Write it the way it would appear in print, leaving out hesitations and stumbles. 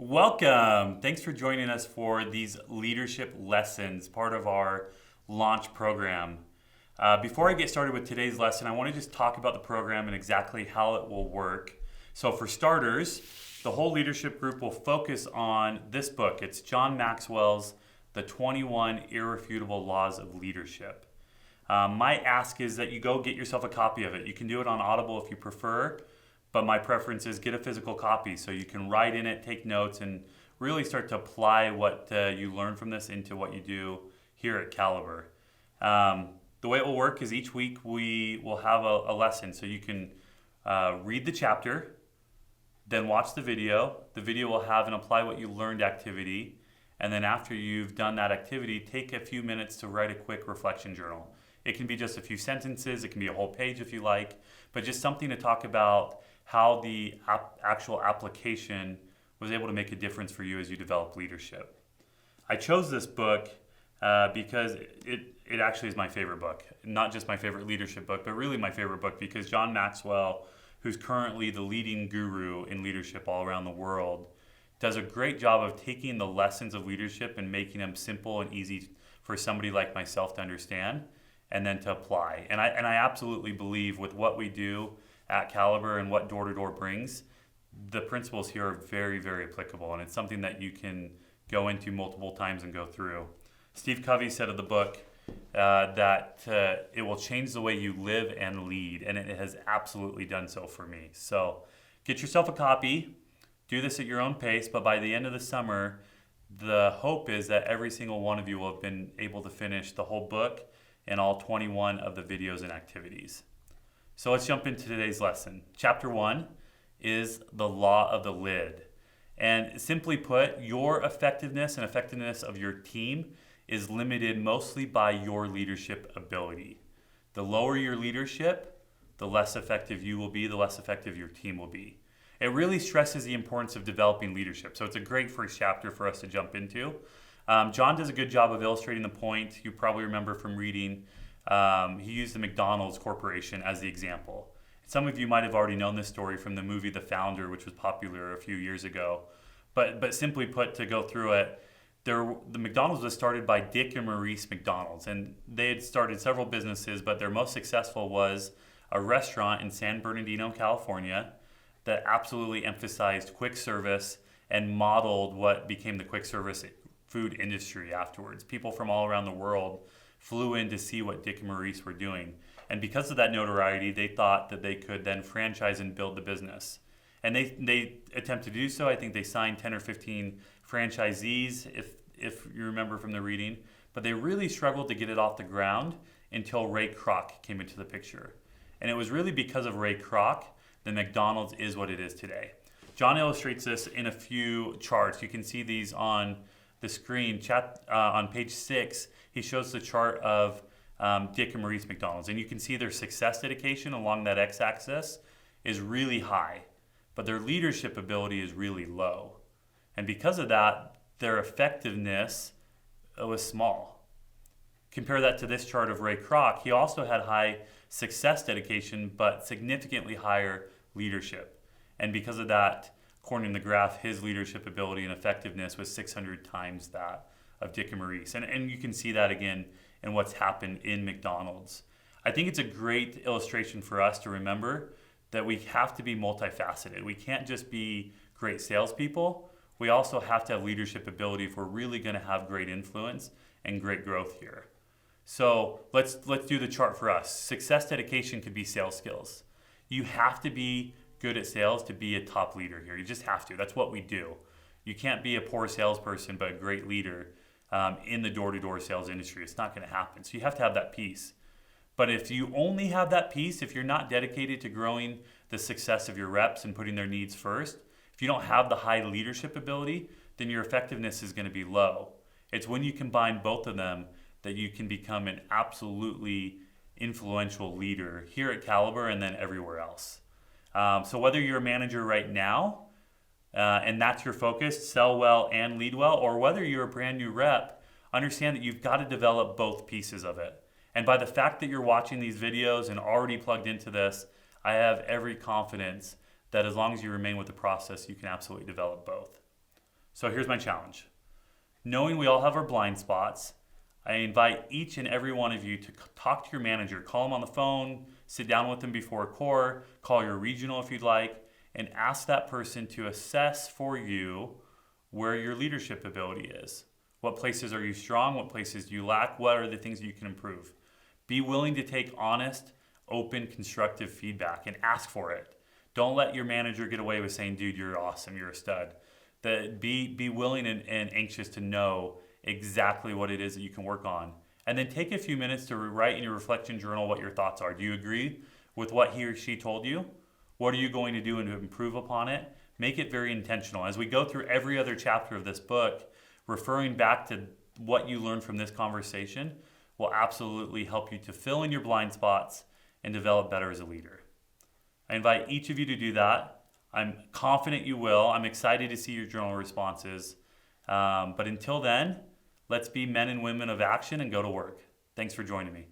Welcome. Thanks for joining us for these leadership lessons, part of our launch program. Before I get started with today's lesson, I want to just talk about the program and exactly how it will work. So for starters, the whole leadership group will focus on this book. It's John Maxwell's The 21 Irrefutable Laws of Leadership. My ask is that you go get yourself a copy of it. You can do it on Audible if you prefer, but my preference is get a physical copy so you can write in it, take notes, and really start to apply what you learn from this into what you do here at Caliber. The way it will work is each week we will have a lesson. So you can read the chapter, then watch the video. The video will have an apply what you learned activity. And then after you've done that activity, take a few minutes to write a quick reflection journal. It can be just a few sentences. It can be a whole page if you like, but just something to talk about how the actual application was able to make a difference for you as you develop leadership. I chose this book because it actually is my favorite book. Not just my favorite leadership book, but really my favorite book because John Maxwell, who's currently the leading guru in leadership all around the world, does a great job of taking the lessons of leadership and making them simple and easy for somebody like myself to understand and then to apply. And I absolutely believe with what we do at Caliber and what door-to-door brings, the principles here are very, very applicable, and it's something that you can go into multiple times and go through. Steve Covey said of the book that it will change the way you live and lead, and it has absolutely done so for me. So get yourself a copy, do this at your own pace, but by the end of the summer, the hope is that every single one of you will have been able to finish the whole book and all 21 of the videos and activities. So let's jump into today's lesson. Chapter 1 is the law of the lid. And simply put, your effectiveness and effectiveness of your team is limited mostly by your leadership ability. The lower your leadership, the less effective you will be, the less effective your team will be. It really stresses the importance of developing leadership. So it's a great first chapter for us to jump into. John does a good job of illustrating the point. You probably remember from reading. He used the McDonald's Corporation as the example. Some of you might have already known this story from the movie The Founder, which was popular a few years ago. But simply put, to go through it, the McDonald's was started by Dick and Maurice McDonald's, and they had started several businesses, but their most successful was a restaurant in San Bernardino, California, that absolutely emphasized quick service and modeled what became the quick service food industry afterwards. People from all around the world flew in to see what Dick and Maurice were doing. And because of that notoriety, they thought that they could then franchise and build the business. And they attempted to do so. I think they signed 10 or 15 franchisees, if you remember from the reading. But they really struggled to get it off the ground until Ray Kroc came into the picture. And it was really because of Ray Kroc that McDonald's is what it is today. John illustrates this in a few charts. You can see these on the screen. On page 6, he shows the chart of Dick and Maurice McDonald's. And you can see their success dedication along that x-axis is really high, but their leadership ability is really low. And because of that, their effectiveness was small. Compare that to this chart of Ray Kroc. He also had high success dedication, but significantly higher leadership. And because of that, according to the graph, his leadership ability and effectiveness was 600 times that of Dick and Maurice. And you can see that again in what's happened in McDonald's. I think it's a great illustration for us to remember that we have to be multifaceted. We can't just be great salespeople. We also have to have leadership ability if we're really going to have great influence and great growth here. So let's do the chart for us. Success dedication could be sales skills. You have to be good at sales to be a top leader here. You just have to. That's what we do. You can't be a poor salesperson but a great leader in the door-to-door sales industry. It's not going to happen. So you have to have that piece. But if you only have that piece, if you're not dedicated to growing the success of your reps and putting their needs first, if you don't have the high leadership ability, then your effectiveness is going to be low. It's when you combine both of them that you can become an absolutely influential leader here at Caliber and then everywhere else. So whether you're a manager right now and that's your focus, sell well and lead well, or whether you're a brand new rep, understand that you've got to develop both pieces of it. And by the fact that you're watching these videos and already plugged into this, I have every confidence that as long as you remain with the process, you can absolutely develop both. So here's my challenge. Knowing we all have our blind spots, I invite each and every one of you to talk to your manager. Call them on the phone, sit down with them before a core, call your regional if you'd like, and ask that person to assess for you where your leadership ability is. What places are you strong? What places do you lack? What are the things that you can improve? Be willing to take honest, open, constructive feedback and ask for it. Don't let your manager get away with saying, dude, you're awesome, you're a stud. Be willing and anxious to know exactly what it is that you can work on. And then take a few minutes to write in your reflection journal what your thoughts are. Do you agree with what he or she told you? What are you going to do to improve upon it? Make it very intentional. As we go through every other chapter of this book, referring back to what you learned from this conversation will absolutely help you to fill in your blind spots and develop better as a leader. I invite each of you to do that. I'm confident you will. I'm excited to see your journal responses. But until then, let's be men and women of action and go to work. Thanks for joining me.